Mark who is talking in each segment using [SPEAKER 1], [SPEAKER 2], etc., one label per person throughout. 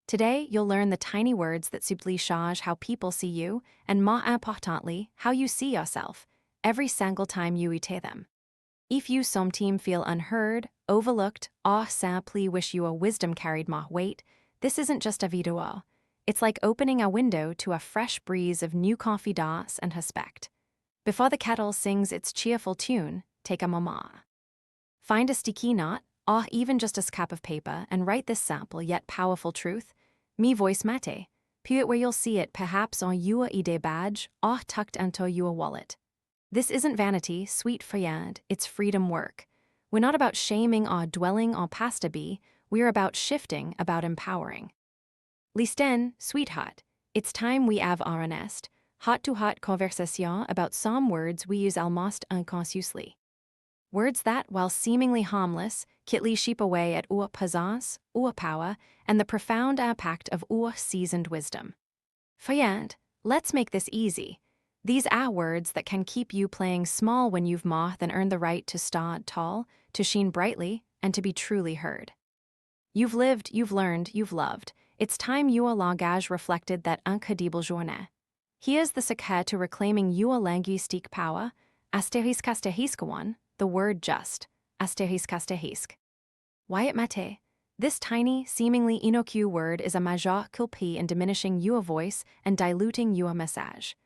[SPEAKER 1] Today, you'll learn the tiny words that subtly change how people see you, and more importantly, how you see yourself, every single time you utter them. If you sometimes feel unheard, overlooked, or simply wish your wisdom carried more weight, this isn't just a video. It's like opening a window to a fresh breeze of new confidence and respect. Before the kettle sings its cheerful tune, take a moment. Find a sticky knot, or even just a scrap of paper, and write this simple yet powerful truth. Me voice mate. Put it where you'll see it, perhaps on your ID badge, or tucked into your wallet. This isn't vanity, sweet friend, it's freedom work. We're not about shaming or dwelling on past a be, we're about shifting, about empowering. Listen, sweetheart, it's time we have our honest, heart-to-heart conversation about some words we use almost unconsciously. Words that, while seemingly harmless, kitly sheep away at our presence, our power, and the profound impact of our seasoned wisdom. Friend, let's make this easy. These are words that can keep you playing small when you've more than earned the right to stand tall, to shine brightly, and to be truly heard. You've lived, you've learned, you've loved. It's time your langage reflected that incredible journée. Here's the secret to reclaiming your linguistique power, asterisk one, the word just, asterisk. Why it mate? This tiny, seemingly innocuous word is a major culprit in diminishing your voice and diluting your message.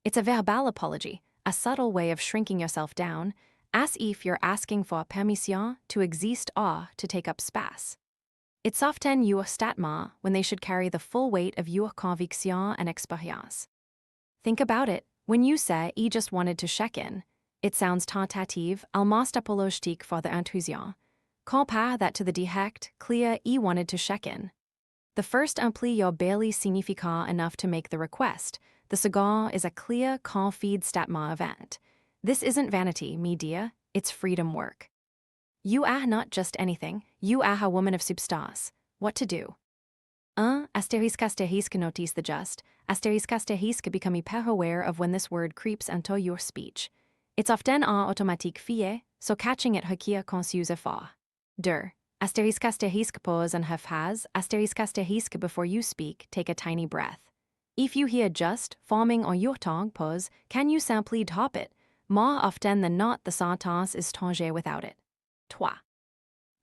[SPEAKER 1] It's a verbal apology, a subtle way of shrinking yourself down, as if you're asking for permission to exist or to take up space. It's often your statement when they should carry the full weight of your conviction and experience. Think about it. When you say, "I just wanted to check in," it sounds tentative, almost apologetic for the intrusion. Compare that to the direct, clear, "I wanted to check in." The first implies your barely significant enough to make the request. The second is a clear, confident statement event. This isn't vanity, me dear, it's freedom work. You are not just anything, you are a woman of substance. What to do? 1. Asterisk notice the just. Asterisk become hyper aware of when this word creeps into your speech. It's often en automatique fié, so catching it requiert conscious effort. 2. Asterisk pause and have has. Asterisk before you speak, take a tiny breath. If you hear just forming on your tongue pause, can you simply top it? More often than not, the sentence is changée without it. 3.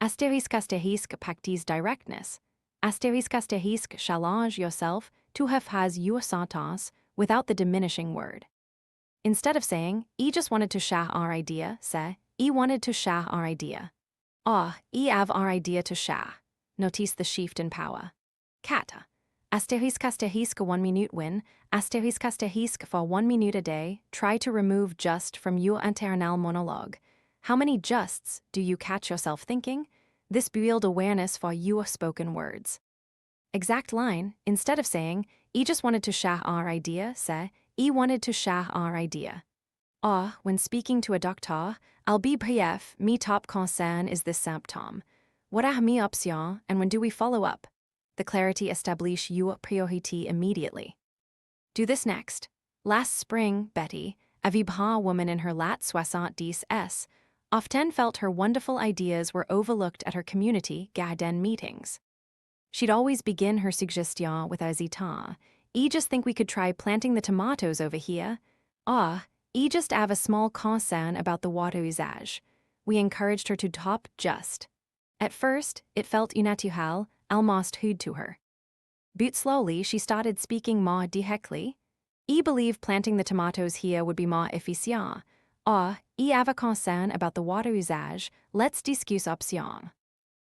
[SPEAKER 1] Asterisk practice directness. Asterisk challenge yourself to have has your sentence without the diminishing word. Instead of saying, "I just wanted to share our idea," say, "I wanted to share our idea." Or, "I have our idea to share." Notice the shift in power. 4. Asterisk 1 minute win. Asterisk for 1 minute a day. Try to remove just from your internal monologue. How many justs do you catch yourself thinking? This build awareness for your spoken words. Exact line, instead of saying, "I just wanted to share our idea," say, "I wanted to share our idea." Or, when speaking to a doctor, "I'll be brief, me top concern is this symptom. What are mes options, and when do we follow up?" The clarity establish your priority immediately. Do this next. Last spring, Betty, a vibrant woman in her lat 70s, often felt her wonderful ideas were overlooked at her community garden meetings. She'd always begin her suggestion with a "hésitant. I just think we could try planting the tomatoes over here." Or, "I just have a small concern about the water usage." We encouraged her to top just. At first, it felt unnatural, almost rude to her. But slowly, she started speaking more directly. "I believe planting the tomatoes here would be more efficient." Or, "I have a concern about the water usage, let's discuss options."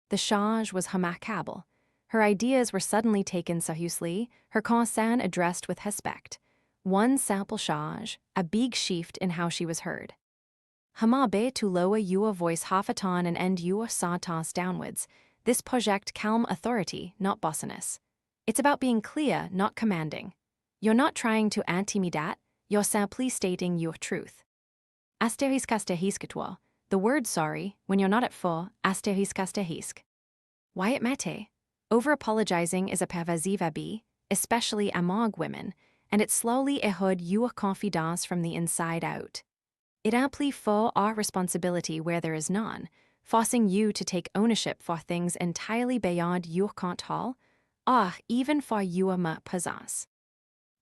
[SPEAKER 1] The change was remarkable. Her ideas were suddenly taken seriously, her concern addressed with respect. One simple change, a big shift in how she was heard. Hamabe to lower your voice half a ton and end your sentence downwards. This project calm authority, not bossiness. It's about being clear, not commanding. You're not trying to intimidate, you're simply stating your truth. Asterisk toi. The word sorry, when you're not at full, asterisk. Why it mate? Over-apologizing is a pervasive habit, especially among women, and it slowly erodes your confidence from the inside out. It implies for our responsibility where there is none, forcing you to take ownership for things entirely beyond your control, even for you me possess.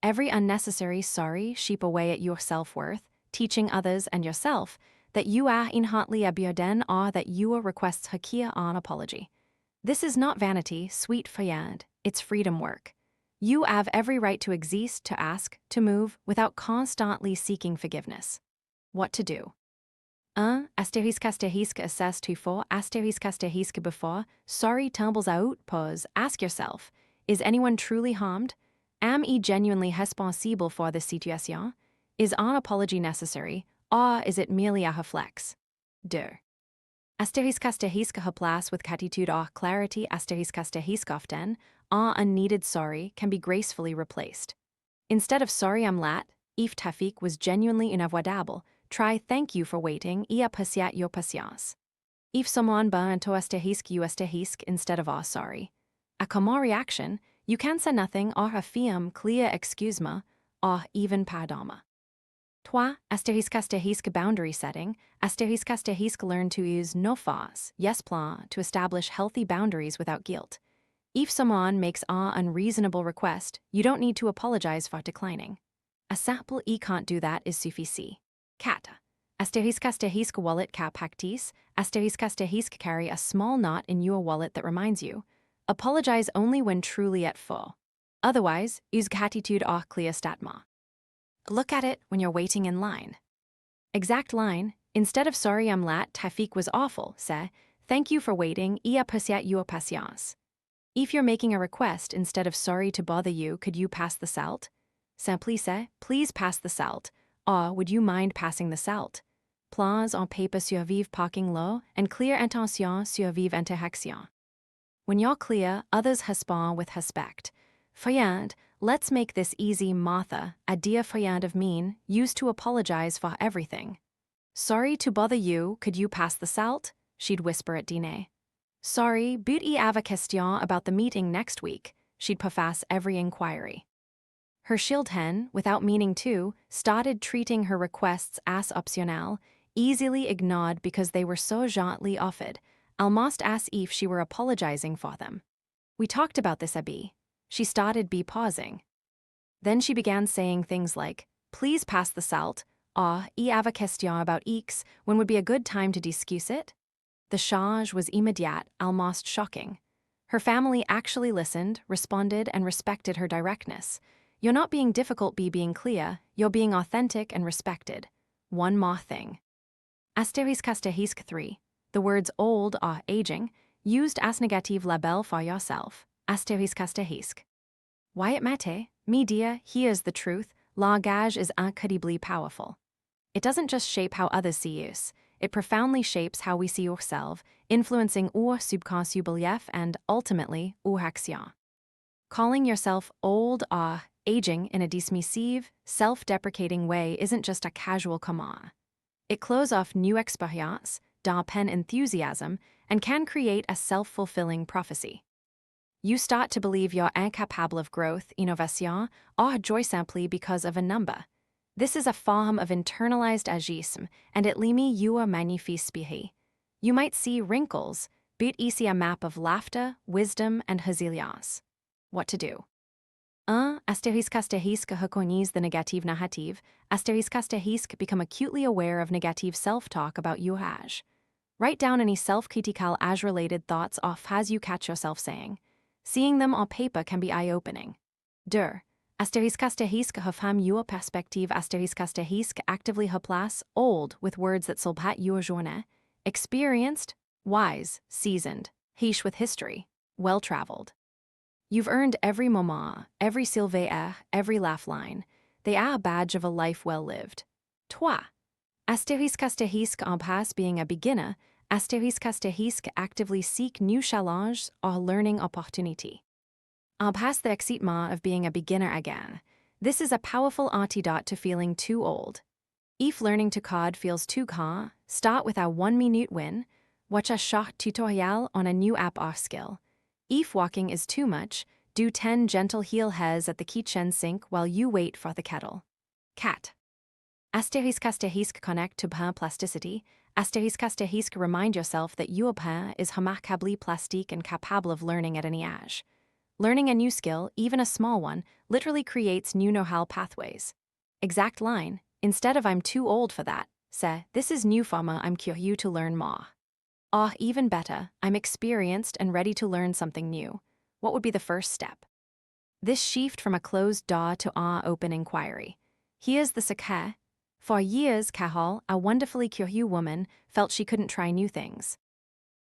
[SPEAKER 1] Every unnecessary sorry sheep away at your self-worth, teaching others and yourself that you are inherently a burden or that you requests hakia an apology. This is not vanity, sweet fayad, it's freedom work. You have every right to exist, to ask, to move, without constantly seeking forgiveness. What to do? 1. Asterisk assess to 4. Asterisk before. Sorry tumbles out, pause. Ask yourself, is anyone truly harmed? Am I genuinely responsible for this situation? Is an apology necessary, or is it merely a reflex? 2. Asterisk place with gratitude or clarity. Asterisk often, an unneeded sorry can be gracefully replaced. Instead of sorry I'm lat, if tafik was genuinely inavoidable, try thank you for waiting et apprécier your patience. If someone to asterisk instead of sorry. A common reaction, you can say nothing or affirm clear excuse-me or even pardon-me. 3. Asterisk boundary setting. Asterisk learn to use no force, yes plan to establish healthy boundaries without guilt. If someone makes an unreasonable request, you don't need to apologize for declining. A simple I can't do that is suffisant. 4. Asterisk wallet cap pactis. Asterisk carry a small knot in your wallet that reminds you. Apologize only when truly at full. Otherwise, use gratitude or clear statma. Look at it when you're waiting in line. Exact line, instead of sorry I'm lat, tafik was awful, say, thank you for waiting, et apprécier your patience. If you're making a request instead of sorry to bother you, could you pass the salt? Simply say, please pass the salt, or would you mind passing the salt? Plans en paper survivre parking lot, and clear intention survive interaction. When you're clear, others respond with respect. Fayand, let's make this easy. Martha, a dear Fayand of mean, used to apologize for everything. Sorry to bother you, could you pass the salt? She'd whisper at dîner. Sorry, but I have a question about the meeting next week. She'd preface every inquiry. Her Schildhen, without meaning to, started treating her requests as optional, easily ignored because they were so gently offered, almost as if she were apologizing for them. We talked about this, Abby. She started pausing. Then she began saying things like, please pass the salt, or I have a question about X, when would be a good time to discuss it? The change was immediate, almost shocking. Her family actually listened, responded, and respected her directness. You're not being difficult being clear, you're being authentic and respected. One more thing. Asterisk 3. The words old or aging, used as negative label for yourself. Asterisk. Why it matter? Me dear, here's the truth. Langage is incredibly powerful. It doesn't just shape how others see us, it profoundly shapes how we see ourselves, influencing our subconscious belief and, ultimately, our action. Calling yourself old or aging in a dismissive, self-deprecating way isn't just a casual comment. It closes off new experience, dampen enthusiasm, and can create a self-fulfilling prophecy. You start to believe you're incapable of growth, innovation, or joy simply because of a number. This is a form of internalized agisme, and it limi your magnifique spirit. You might see wrinkles, but ici a map of laughter, wisdom, and resilience. What to do? 1. Asterisk recognize the negative narrative. Asterisk become acutely aware of negative self-talk about your age. Write down any self-critical age-related thoughts or phrases you catch yourself saying. Seeing them on paper can be eye-opening. 2. Asterisk femme your perspective. Asterisk actively replace old with words that solbat your journée. Experienced, wise, seasoned, riche with history, well-traveled. You've earned every moment, every sylvaire, every laugh line. They are a badge of a life well-lived. 3. Asterisk embrasse being a beginner. Asterisk actively seek new challenges or learning opportunity. Embrace the excitement of being a beginner again. This is a powerful antidote to feeling too old. If learning to code feels too grand, start with a 1-minute win. Watch a short tutorial on a new app or skill. If walking is too much, do 10 gentle heel hairs at the kitchen sink while you wait for the kettle. Cat. Asterisk connect to brain plasticity. Asterisk remind yourself that your brain is remarkably plastique and capable of learning at any age. Learning a new skill, even a small one, literally creates new know-how pathways. Exact line, instead of I'm too old for that, say, this is new farmer, I'm curieux to learn more. Ah, even better, I'm experienced and ready to learn something new. What would be the first step? This shift from a closed door to open inquiry. Here's the secret. For years, Cahal, a wonderfully curieux woman, felt she couldn't try new things.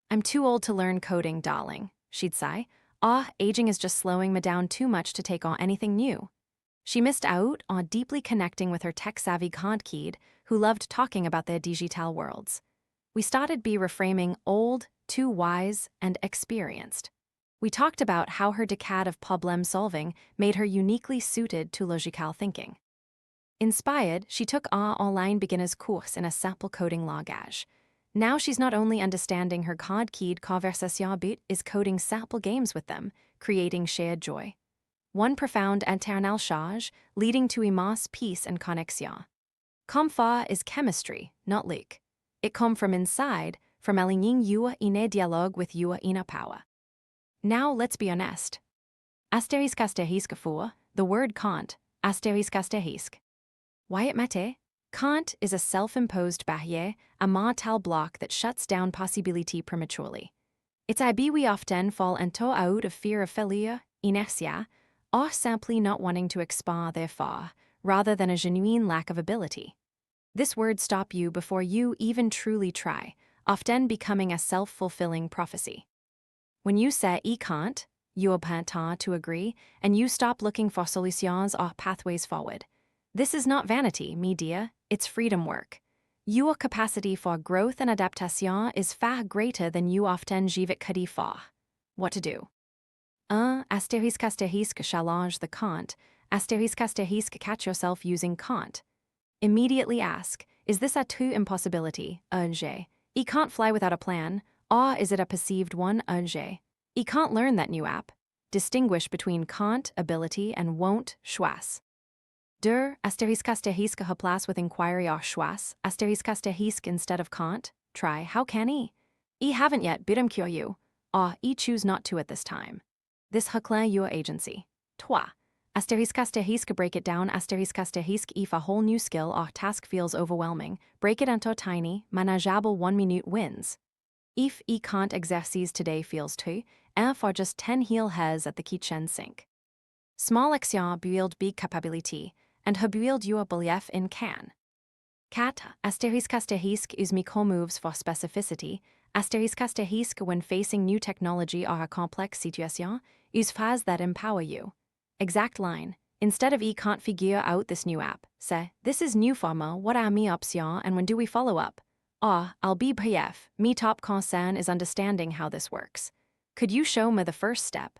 [SPEAKER 1] I'm too old to learn coding, darling, she'd sigh. Aging is just slowing me down too much to take on anything new. She missed out on deeply connecting with her tech-savvy kid who loved talking about their digital worlds. We started by reframing old, too wise, and experienced. We talked about how her decade of problem solving made her uniquely suited to logical thinking. Inspired, she took our online beginner's course in a simple coding langage. Now she's not only understanding her kid conversation but is coding simple games with them, creating shared joy. One profound internal charge, leading to immense peace and connexion. Comfort is chemistry, not leak. It comes from inside, from aligning your inner dialogue with your inner power. Now let's be honest. Asterisk asterisk for, the word can't, asterisk asterisk. Why it matter? Can't is a self-imposed barrière, a mental block that shuts down possibility prematurely. It's a we often fall into out of fear of failure, inertia, or simply not wanting to expand therefore, rather than a genuine lack of ability. This word stop you before you even truly try, often becoming a self-fulfilling prophecy. When you say I can't, you apprend to agree, and you stop looking for solutions or pathways forward. This is not vanity, me dear, it's freedom work. Your capacity for growth and adaptation is far greater than you often jivet kadi for. What to do? Asterisk asterisk challenge the can't, asterisk asterisk catch yourself using can't. Immediately ask, is this a true impossibility, urge? I can't fly without a plan, or is it a perceived one, urge? I can't learn that new app. Distinguish between can't, ability, and won't, choix. Asterisk asterisk replace with inquiry or choix, asterisk asterisk instead of can't, try, how can I haven't yet, but I'm curieux, or I choose not to at this time. This reclaim your agency. Toi. Asterisk asterisk break it down, asterisk asterisk if a whole new skill or task feels overwhelming, break it into tiny, manageable 1-minute wins. If I can't exercise today feels too, and for just 10 heel hairs at the kitchen sink. Small action build big capability, and her build your belief in can. Cat, asterisk asterisk use micro moves for specificity, asterisk asterisk when facing new technology or a complex situation, use phrases that empower you. Exact line, instead of I can't figure out this new app, say, this is new for me, what are mes options and when do we follow up? I'll be brief, me top concern is understanding how this works. Could you show me the first step?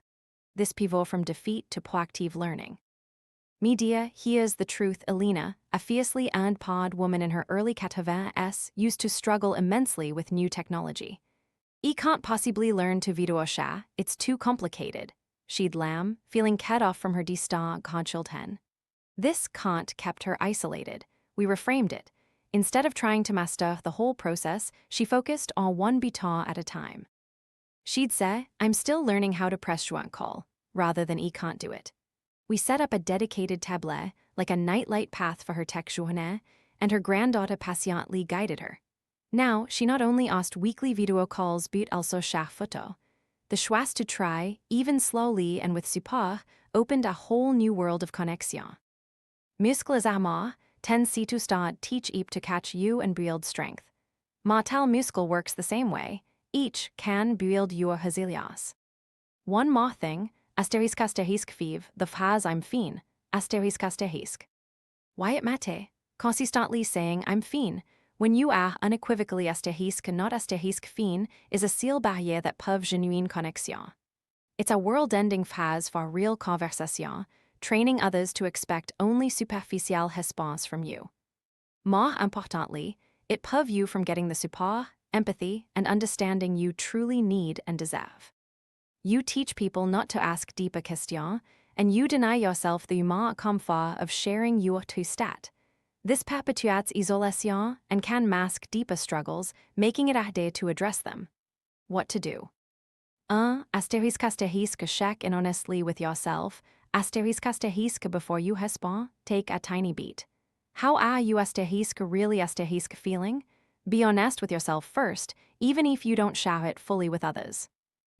[SPEAKER 1] This pivot from defeat to proactive learning. Me dear, here's the truth. Elena, a fiercely and pod woman in her early 80s, used to struggle immensely with new technology. I can't possibly learn to videocha, it's too complicated. She'd lamb, feeling cut off from her distant children. This can't kept her isolated. We reframed it. Instead of trying to master the whole process, she focused on one bouton at a time. She'd say, I'm still learning how to press joie call, rather than I can't do it. We set up a dedicated tableau, like a nightlight path for her tech journée, and her granddaughter patiently guided her. Now, she not only asked weekly video calls but also chaque photo. The choix to try, even slowly and with support, opened a whole new world of connexion. Muscles armés, ten si to start teach each to catch you and build strength. Mental muscle works the same way. Each can build your resilience. One more thing, asterisk asterisk vive, the phrase I'm fine, asterisk asterisk. Why it matter? Consistently saying I'm fine, when you are unequivocally asterisk not asterisk fine, is a seal barrière that peuvent genuine connexion. It's a world-ending phrase for real conversation, training others to expect only superficial response from you. More importantly, it peuvent you from getting the support, empathy, and understanding you truly need and deserve. You teach people not to ask deeper questions, and you deny yourself the human comfort of sharing your true stat. This perpetuates isolation and can mask deeper struggles, making it harder to address them. What to do? Asterisk check in honestly with yourself. Asterisk before you respond, take a tiny beat. How are you really feeling? Be honest with yourself first, even if you don't share it fully with others.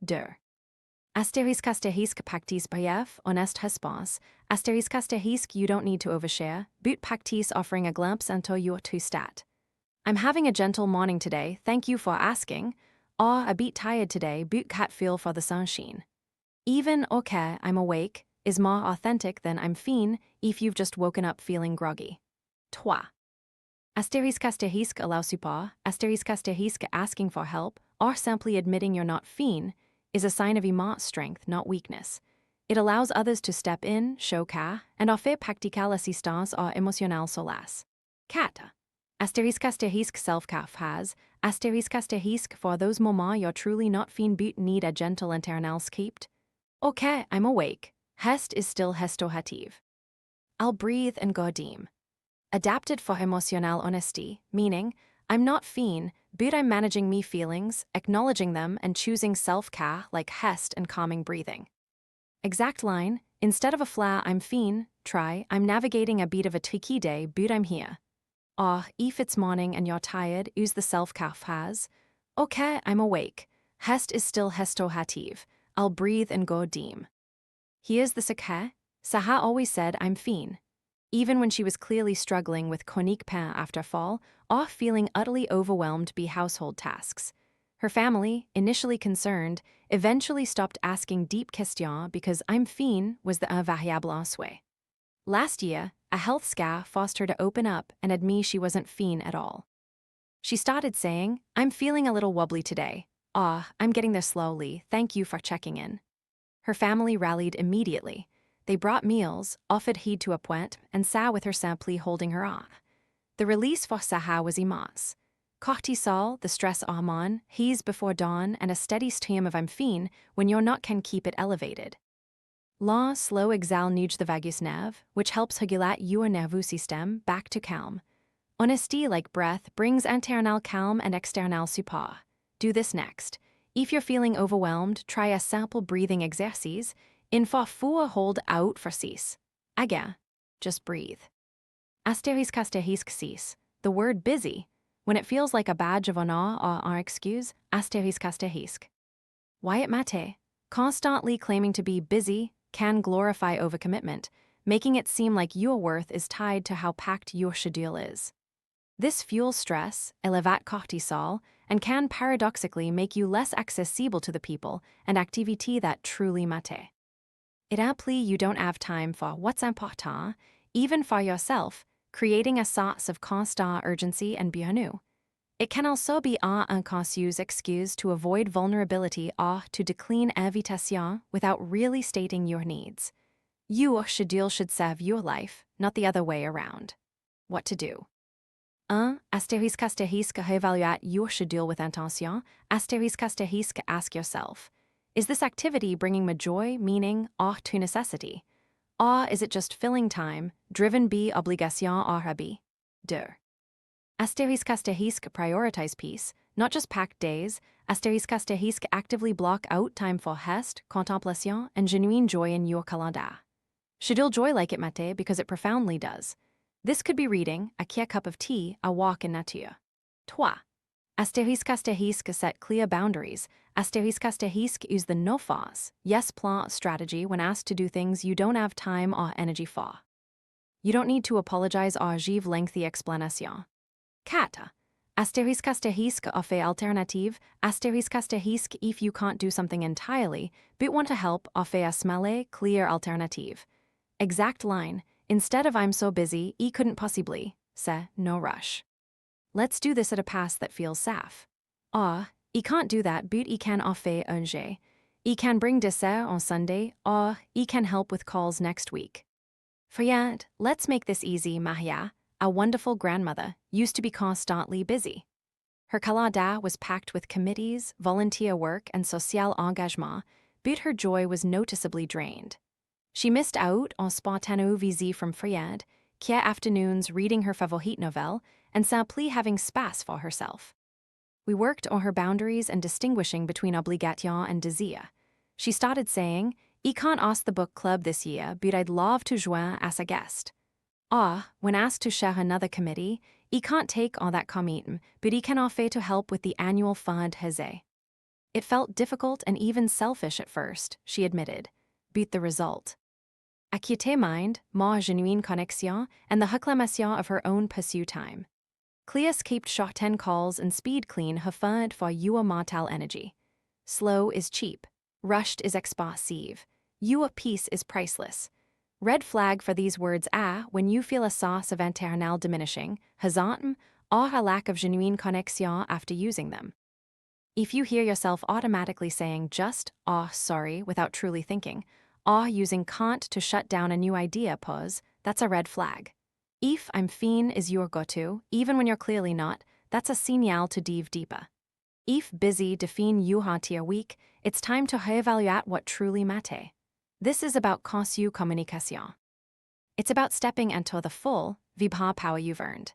[SPEAKER 1] 2. Pactis bref, honest response. You don't need to overshare. But pactis offering a glimpse into your two stat. I'm having a gentle morning today, thank you for asking. Or a bit tired today, but cat feel for the sunshine. Even okay, I'm awake, is more authentic than I'm fine if you've just woken up feeling groggy. 3. Allow support, asking for help, or simply admitting you're not fine, is a sign of immense strength, not weakness. It allows others to step in, show care, and offrir practical assistance or émotionnelle solace. 4. Self-care has, for those moments you're truly not fine but need a gentle internal script. Okay, I'm awake. Hest is still hestohative. I'll breathe and go dim. Adapted for émotionnelle honesty, meaning, I'm not fine, but I'm managing me feelings, acknowledging them, and choosing self-care like hest and calming breathing. Exact line, instead of a flat I'm fine, try, I'm navigating a bit of a tricky day, but I'm here. Or, if it's morning and you're tired, use the self-care phrase. Okay, I'm awake. Hest is still hestohative. I'll breathe and go dim. Here's the secret. Saha always said I'm fine. Even when she was clearly struggling with chronique pain after fall, or feeling utterly overwhelmed by household tasks. Her family, initially concerned, eventually stopped asking deep questions because I'm fine was the invariable en soi. Last year, a health scare forced her to open up and admit she wasn't fine at all. She started saying, I'm feeling a little wobbly today. I'm getting there slowly, thank you for checking in. Her family rallied immediately. They brought meals, offered heed to a point, and sat with her simply holding her arm. The release for Saha was immense. Cortisol, the stress hormone, he's before dawn and a steady stream of I'm fine when you're not can keep it elevated. La slow exhale nuge the vagus nerve, which helps regulate your nervous system back to calm. Honesty like breath brings internal calm and external support. Do this next. If you're feeling overwhelmed, try a simple breathing exercise. In for hold out for 6. Again, just breathe. Cease. The word busy, when it feels like a badge of honor or an excuse, Wyatt Mate, constantly claiming to be busy, can glorify overcommitment, making it seem like your worth is tied to how packed your schedule is. This fuels stress, elevate cortisol, and can paradoxically make you less accessible to the people and activity that truly matter. It implies you don't have time for what's important, even for yourself, creating a sense of constant urgency and bien-être. It can also be an unconscious excuse to avoid vulnerability or to decline invitation without really stating your needs. Your schedule should serve your life, not the other way around. What to do? 1. Réévaluate your schedule with intention. Ask yourself, is this activity bringing me joy, meaning, or to necessity? Or is it just filling time, driven by obligation or hobby? 2. Prioritize peace, not just packed days. Actively block out time for rest, contemplation, and genuine joy in your calendar. Schedule joy like it matte because it profoundly does. This could be reading, a cup of tea, a walk in nature. 3. Set clear boundaries. Use the no force, yes plan strategy when asked to do things you don't have time or energy for. You don't need to apologize or give lengthy explanation. 4. Offre alternative. If you can't do something entirely, but want to help, offre a smale, clear alternative. Exact line, instead of I'm so busy, I couldn't possibly, say, no rush. Let's do this at a pace that feels safe. Or, I can't do that, but I can offre un jet. I can bring dessert on Sunday, or I can help with calls next week. For yet, let's make this easy. Maria, a wonderful grandmother, used to be constantly busy. Her calendar was packed with committees, volunteer work, and social engagement, but her joy was noticeably drained. She missed out on spontaneous visits from Fried, kia afternoons reading her favorite novel, and simply having space for herself. We worked on her boundaries and distinguishing between obligation and désir. She started saying, I can't ask the book club this year, but I'd love to join as a guest. When asked to share another committee, I can't take on that commitment, but I can offer to help with the annual fund heze. It felt difficult and even selfish at first, she admitted, but the result. Acquitter mind, more genuine connexion, and the reclamation of her own pursuit time. Cleas kept short 10 calls and speed clean her fund for your mortal energy. Slow is cheap, rushed is expensive, your peace is priceless. Red flag for these words are when you feel a sauce of internal diminishing, hazantum, or a lack of genuine connexion after using them. If you hear yourself automatically saying just, sorry, without truly thinking, or using can't to shut down a new idea pause, that's a red flag. If I'm fine is your go-to, even when you're clearly not, that's a signal to dive deeper. If busy define you hantier week, it's time to reevaluate what truly matters. This is about conçu communication. It's about stepping into the full, vibra power you've earned.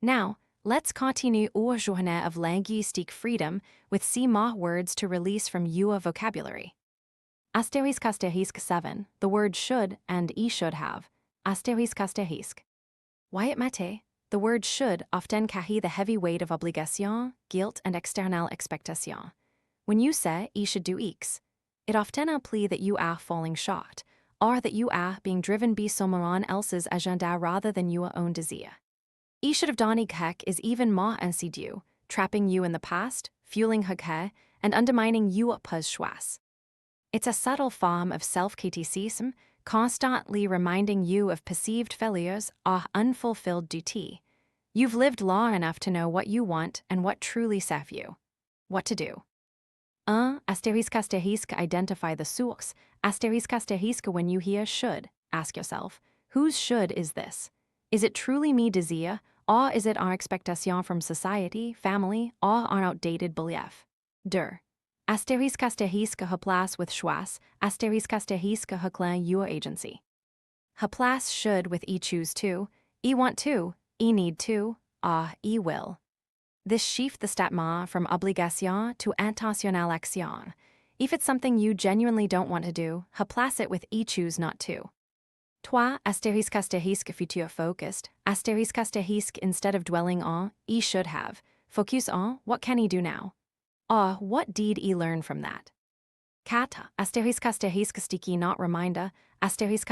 [SPEAKER 1] Now, let's continue our journée of linguistique freedom with 6 more words to release from your vocabulary. Asterisk 7, the word should and I should have. Asterisk. Why it matter? The word should often carry the heavy weight of obligation, guilt, and external expectation. When you say I should do X, it often implies that you are falling short, or that you are being driven by someone else's agenda rather than your own desire. I should have done Y is even more insidieux, trapping you in the past, fueling Y, and undermining your choix. It's a subtle form of self-criticism, constantly reminding you of perceived failures or unfulfilled duty. You've lived long enough to know what you want and what truly serves you. What to do. Asterisk identify the source. Asterisk when you hear should, ask yourself, whose should is this? Is it truly me desire, or is it our expectation from society, family, or our outdated belief? Asterisk replace with choix. Asterisk reclaim your agency. Replace should with I choose to, I want to, I need to, I will. This shift the statement from obligation to intentionnelle action. If it's something you genuinely don't want to do, replace it with I choose not to. Toi, asterisk futur focused, asterisk instead of dwelling on, I should have, focus on, what can I do now? Or, what did I learn from that? Kata, asterisk sticky not reminder, asterisk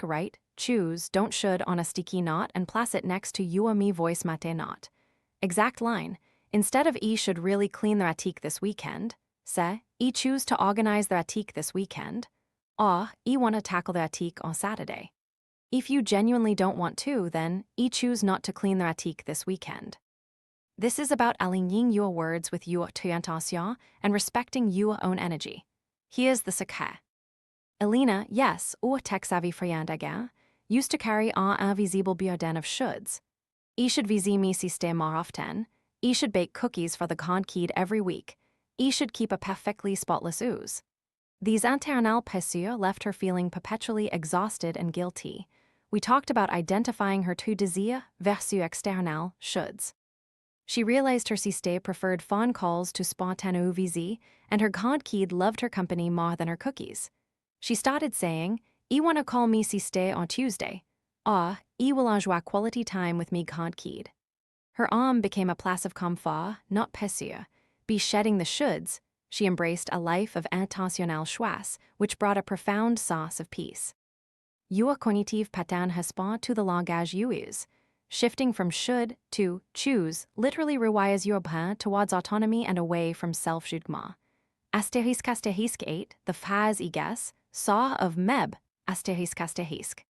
[SPEAKER 1] right, choose, don't should on a sticky knot and place it next to you or me voice mate not. Exact line, instead of I should really clean the attique this weekend, say, I choose to organize the attique this weekend, or I want to tackle the attique on Saturday. If you genuinely don't want to, then I choose not to clean the attique this weekend. This is about aligning your words with your intention and respecting your own energy. Here's the secret. Elena, yes, or tech-savvy friend again, used to carry un invisible burden of shoulds. I should viser me système more often. I should bake cookies for the kid every week. I should keep a perfectly spotless ooze. These internal pressures left her feeling perpetually exhausted and guilty. We talked about identifying her two désir versus external shoulds. She realized her sister preferred phone calls to spontaneous visits, and her kid loved her company more than her cookies. She started saying, I want to call me sister on Tuesday, or I will enjoy quality time with me kid. Her âme became a place of comfort, not pressure. Be shedding the shoulds, she embraced a life of intentionnel choix, which brought a profound sense of peace. Your cognitive pattern respond to the langage you use. Shifting from should to choose literally rewires your brain towards autonomy and away from self-jugement. Asterisk 8, the phrase I guess, saw of meb, asterisk.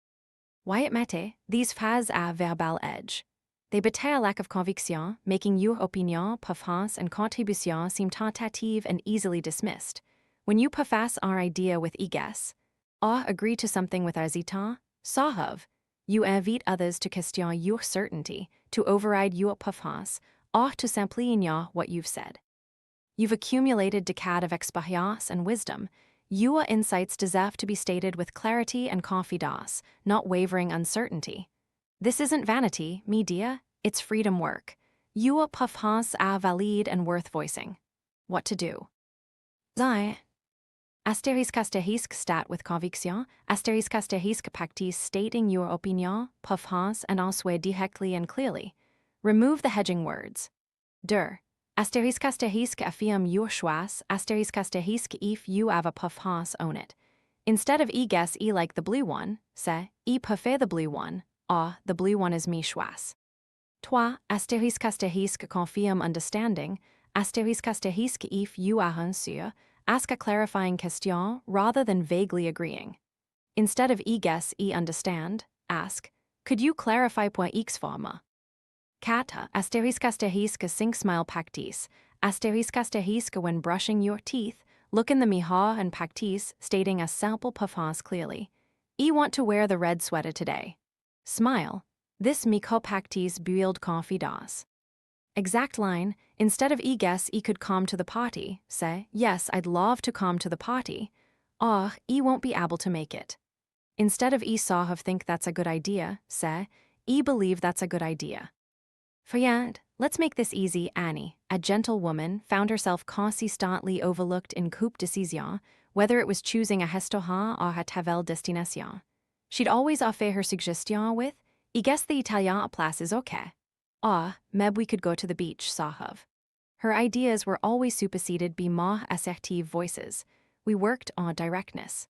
[SPEAKER 1] Why it matter, these phrases are verbal edge. They betray a lack of conviction, making your opinion, preference, and contribution seem tentative and easily dismissed. When you preface our idea with I guess, or agree to something with hésitant, of, you invite others to question your certainty, to override your preference, or to simply ignore what you've said. You've accumulated decades of experience and wisdom. Your insights deserve to be stated with clarity and confidence, not wavering uncertainty. This isn't vanity, me dear, it's freedom work. Your puffhans are valid and worth voicing. What to do? Zai. Asterisk stat with conviction, asterisk pactis stating your opinion, puffhans and ensuite directly and clearly. Remove the hedging words. Asterisk affirm your choix, asterisk if you have a puffhans own it. Instead of guess like the blue one, say, prefer the blue one, or the blue one is me choix. Asterisk confirm understanding, asterisk if you are unsure, ask a clarifying question rather than vaguely agreeing. Instead of guess understand, ask, could you clarify point x forma? Kata, asterisk sing smile pactis, asterisk when brushing your teeth, look in the mirror and pactis, stating a simple puffance clearly. Want to wear the red sweater today. Smile. This miko pactis build confidence. Exact line, instead of guess could come to the party, say, yes, I'd love to come to the party, or won't be able to make it. Instead of saw have think that's a good idea, say, believe that's a good idea. For yet, let's make this easy. Annie, a gentle woman, found herself consistently overlooked in coupe décision, whether it was choosing a restaurant or a travel destination. She'd always offer her suggestion with, I guess the Italien place is okay. Or, maybe we could go to the beach, Sahav. Her ideas were always superseded by more assertive voices. We worked on directness.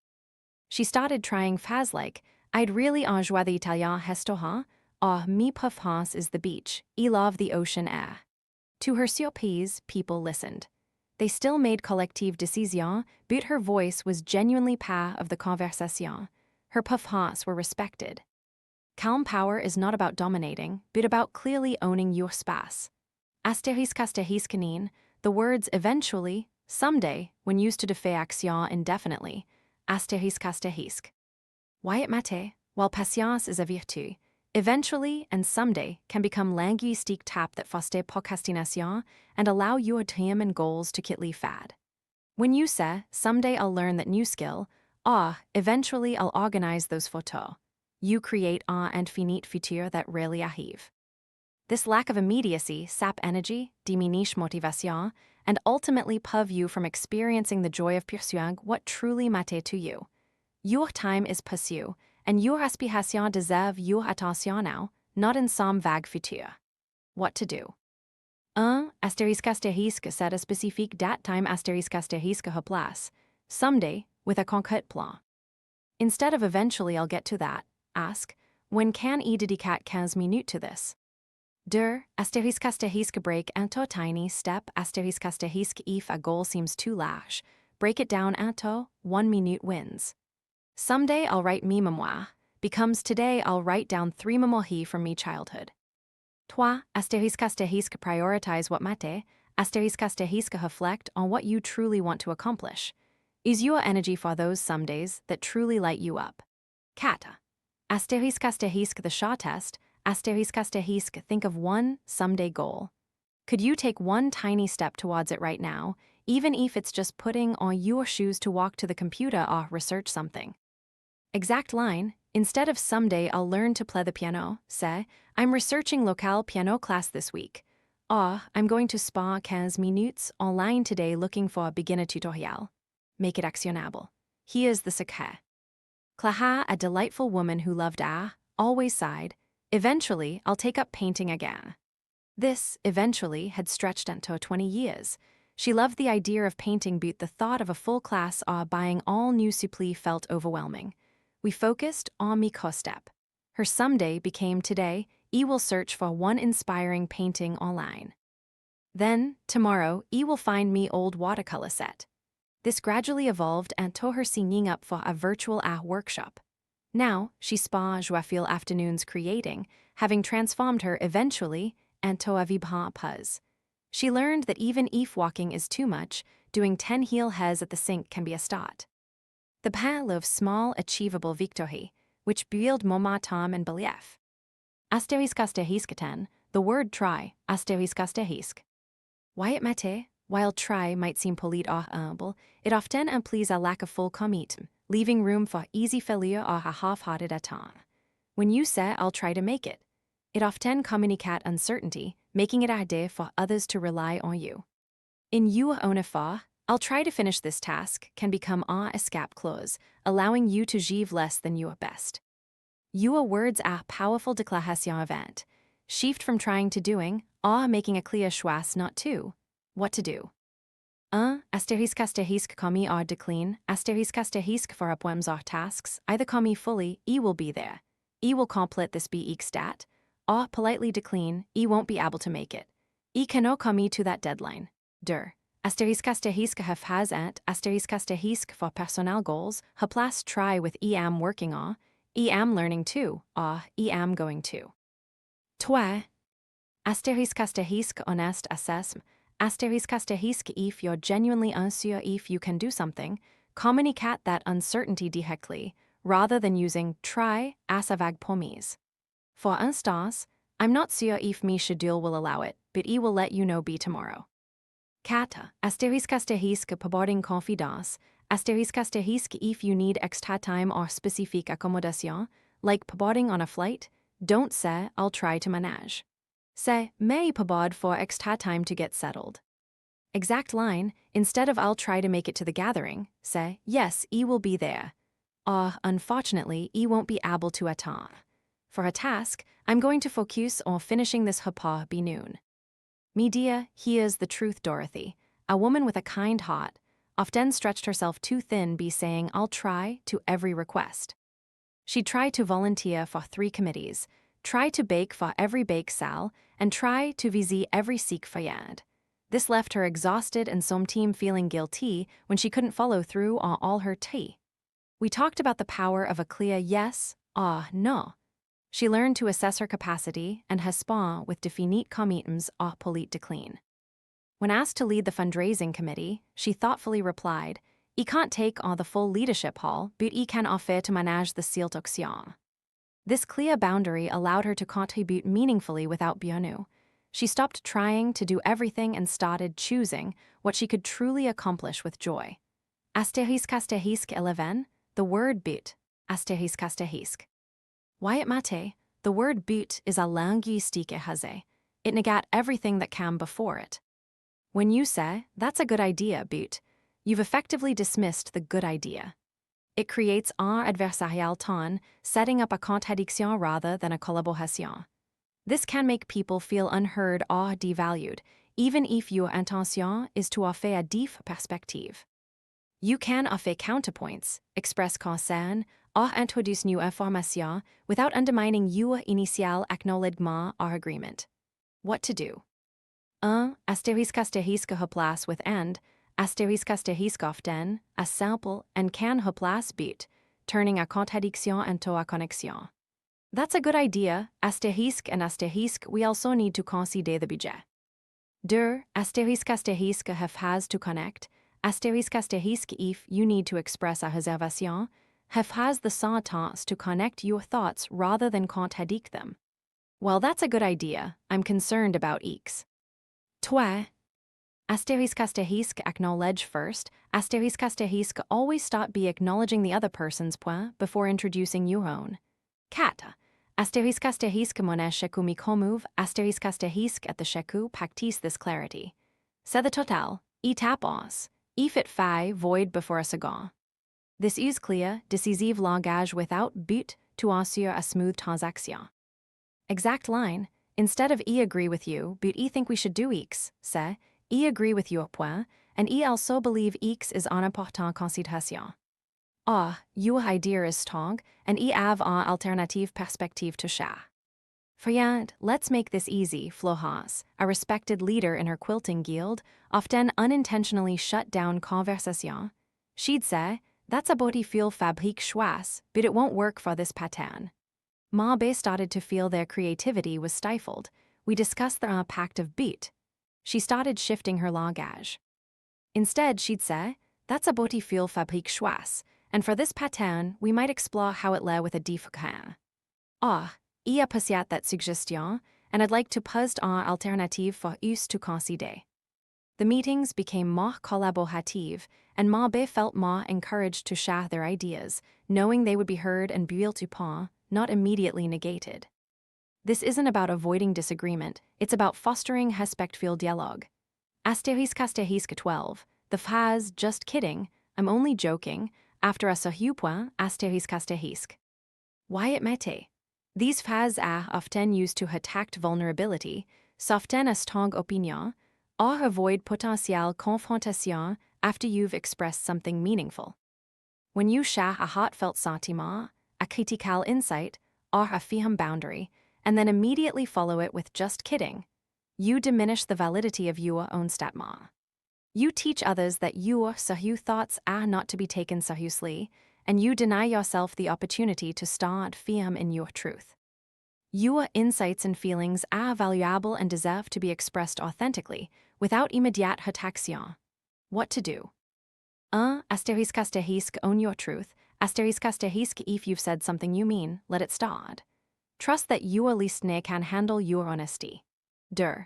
[SPEAKER 1] She started trying phrases like, I'd really enjoy the Italien restaurant, or mi preference is the beach, I love the ocean air. To her surprise, people listened. They still made collective décision, but her voice was genuinely part of the conversation. Her preferences were respected. Calm power is not about dominating, but about clearly owning your space. Asterisk the words eventually, someday, when used to defer action indefinitely. Asterisk. Why it mate, while patience is a virtue, eventually and someday can become linguistique tap that foster procrastination and allow your dream and goals to kitly fad. When you say, someday I'll learn that new skill, or eventually I'll organize those photos, you create un infinite futur that rarely arrive. This lack of immediacy sap energy, diminue motivation, and ultimately prive you from experiencing the joy of pursuing what truly matters to you. Your time is précieux, and your aspiration deserve your attention now, not in some vague futur. What to do? 1. Set a specifique date time her place. Someday, with a concrete plan. Instead of eventually I'll get to that, ask, when can I dedicat 15 minutes to this? 2. Break into tiny step if a goal seems too large. Break it down into 1 minute wins. Someday I'll write me memoir becomes today I'll write down 3 memoirs from me childhood. 3. Prioritize what matters. Reflect on what you truly want to accomplish. Is your energy for those some days that truly light you up? 4. The Shaw test. Think of one someday goal. Could you take one tiny step towards it right now, even if it's just putting on your shoes to walk to the computer or research something? Exact line, instead of someday I'll learn to play the piano, say, I'm researching local piano class this week. Or, I'm going to spend 15 minutes online today looking for a beginner tutorial. Make it actionable. Here's the secret. Claha, a delightful woman who loved always sighed, eventually I'll take up painting again. This, eventually, had stretched into 20 years. She loved the idea of painting, but the thought of a full class or buying all new supplies felt overwhelming. We focused on micro-step. Her someday became today, will search for one inspiring painting online. Then, tomorrow, will find me old watercolor set. This gradually evolved into her signing up for a virtual art workshop. Now, she joyful afternoons creating, having transformed her eventually into a vibrant pause. She learned that even if walking is too much, doing 10 heel heads at the sink can be a start. The pain of small, achievable victory, which build momentum and belief. The word try, Why it matter, while try might seem polite or humble, it often implies a lack of full commitment, leaving room for easy failure or a half-hearted attempt. When you say, I'll try to make it, it often communicates uncertainty, making it harder for others to rely on you. In your own effort, I'll try to finish this task can become our escape clause, allowing you to give less than your best. Your words are powerful déclaration avant. Shift from trying to doing, or making a clear choix not to. What to do. 1. Asterisk commis or decline, asterisk for appoints or tasks, either commis fully, e will be there. E will complete this be stat, or politely decline, e won't be able to make it. E cannot commis to that deadline. Der. Asterisk have has ant, asterisk for personnel goals, place try with am working on, am learning to, or am going to. 2. Asterisk honest assessment, asterisk if you're genuinely unsure if you can do something, communicate that uncertainty directly, rather than using try as a vague promise. For instance, I'm not sure if my schedule will allow it, but I will let you know by tomorrow. 4. Asterisk pabording confidence, asterisk if you need extra time or specific accommodation, like pabording on a flight, don't say I'll try to manage. Say may pabord for extra time to get settled. Exact line, instead of I'll try to make it to the gathering, say yes, I will be there. Or unfortunately, I won't be able to attend. For a task, I'm going to focus on finishing this repas by noon. Me dear, here's the truth, Dorothy. A woman with a kind heart often stretched herself too thin by saying I'll try to every request. She tried to volunteer for 3 committees, try to bake for every bake sale, and try to visit every Sikh fayad. This left her exhausted and sometimes feeling guilty when she couldn't follow through on all her tea. We talked about the power of a clear yes or no. She learned to assess her capacity and respond with definite commitments or polite decline. When asked to lead the fundraising committee, she thoughtfully replied, I can't take on the full leadership hall, but I can offer to manage the sealed action. This clear boundary allowed her to contribute meaningfully without bien-être. She stopped trying to do everything and started choosing what she could truly accomplish with joy. Asterisk 11, the word but, asterisk. Why it mate, the word but is a linguistique haze. It negate everything that came before it. When you say, that's a good idea, but, you've effectively dismissed the good idea. It creates un adversarial ton, setting up a contradiction rather than a collaboration. This can make people feel unheard or devalued, even if your intention is to offer a deep perspective. You can offer counterpoints, express concern, or introduce new information without undermining your initial acknowledgement or agreement. What to do? 1. Asterisk replace with and, asterisk often, a simple and can replace but, turning a contradiction into a connexion. That's a good idea, asterisk and asterisk we also need to consider the budget. 2. Asterisk have has to connect, asterisk if you need to express a réservation, have has the sentence to connect your thoughts rather than contradict them. Well, that's a good idea. I'm concerned about eeks. 3. Asterisk acknowledge first, asterisk always start by acknowledging the other person's point before introducing your own. 4. Asterisk mon échecu mi comouv, asterisk at the sheku practice this clarity. C'est the total, I tap os, if it faille void before a second. This is clear, decisive langage without but to assure a smooth transaction. Exact line, instead of I agree with you, but I think we should do X, say, I agree with your point, and I also believe X is en important consideration. Your idea is strong, and I have an alternative perspective to share. Friend, let's make this easy, Florence, a respected leader in her quilting guild, often unintentionally shut down conversation. She'd say, that's a beauty feel fabrique choix, but it won't work for this pattern. Mabe started to feel their creativity was stifled. We discussed the impact of beat. She started shifting her langage. Instead, she'd say, that's a beauty feel fabrique choix, and for this pattern, we might explore how it lay with a différent. I appréciate that suggestion, and I'd like to post un alternative for us to consider. The meetings became more collaborative, and Mabe felt more encouraged to share their ideas, knowing they would be heard and built upon, not immediately negated. This isn't about avoiding disagreement, it's about fostering respectful dialogue. Asterisk 12. The phrase, just kidding, I'm only joking, after a certain point, asterisk. Why it mete? These phrases are often used to attack vulnerability, soften a strong opinion, or avoid potential confrontation after you've expressed something meaningful. When you share a heartfelt sentiment, a critical insight, or a firm boundary, and then immediately follow it with just kidding, you diminish the validity of your own statement. You teach others that your serious thoughts are not to be taken seriously, and you deny yourself the opportunity to stand firm in your truth. Your insights and feelings are valuable and deserve to be expressed authentically, without immediate réaction. What to do? 1. Own your truth. If you've said something you mean, let it start. Trust that your listener can handle your honesty. 2.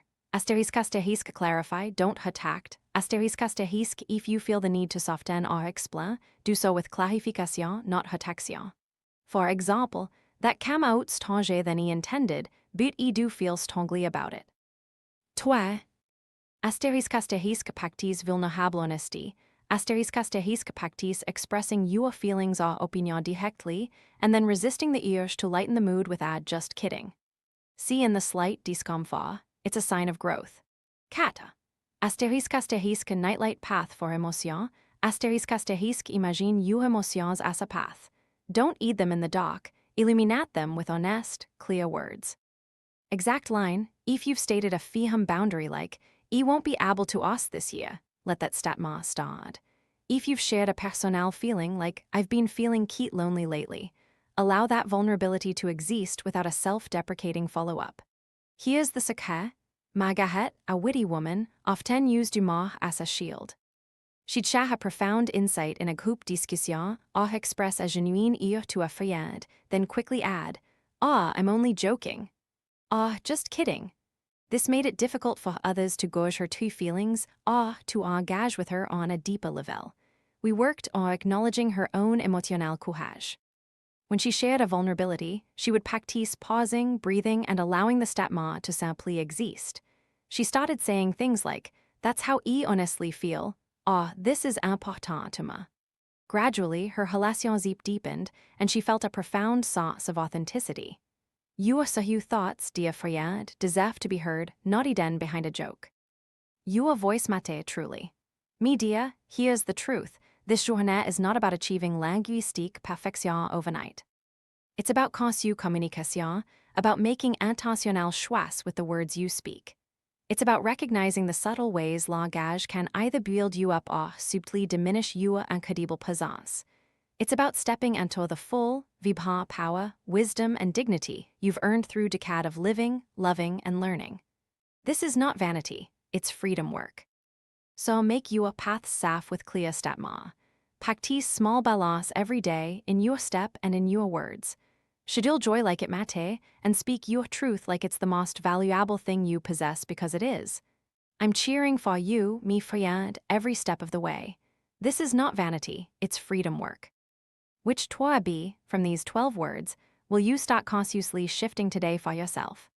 [SPEAKER 1] Clarify, don't attack. If you feel the need to soften or explain, do so with clarification, not réaction. For example, that came out stranger than he intended, but he do feel strongly about it. 3. Practice vulnerable honesty. Practice expressing your feelings or opinion directly, and then resisting the urge to lighten the mood with a just kidding. See in the slight discomfort, it's a sign of growth. 4. Nightlight path for émotions. Imagine your émotions as a path. Don't eat them in the dark, illuminate them with honest, clear words. Exact line, if you've stated a firm boundary like, I won't be able to ask this year, let that statement start. If you've shared a personal feeling like, I've been feeling quite lonely lately, allow that vulnerability to exist without a self-deprecating follow-up. Here's the secret. Margaret, a witty woman, often used humor as a shield. She'd share a profound insight in a group discussion or express a genuine ear to a friend, then quickly add, I'm only joking. Just kidding. This made it difficult for others to gauge her true feelings or to engage with her on a deeper level. We worked on acknowledging her own émotionnel courage. When she shared a vulnerability, she would practice pausing, breathing, and allowing the statement to simply exist. She started saying things like, that's how I honestly feel, this is important to me. Gradually, her relations deepened, and she felt a profound sense of authenticity. Your serious thoughts, dear friend, deserve to be heard, not hidden behind a joke. Your voice matters truly. Me dear, here's the truth. This journée is not about achieving linguistique perfection overnight. It's about conscious communication, about making intentionnel choix with the words you speak. It's about recognizing the subtle ways langage can either build you up or subtly diminish your incredible présence. It's about stepping into the full, vibrant power, wisdom, and dignity you've earned through decade of living, loving, and learning. This is not vanity, it's freedom work. So make your path safe with clear statement. Practice small balance every day in your step and in your words. Schedule joy like it matters, and speak your truth like it's the most valuable thing you possess because it is. I'm cheering for you, me friend, every step of the way. This is not vanity, it's freedom work. Which toi be, from these 12 words, will you start consciously shifting today for yourself?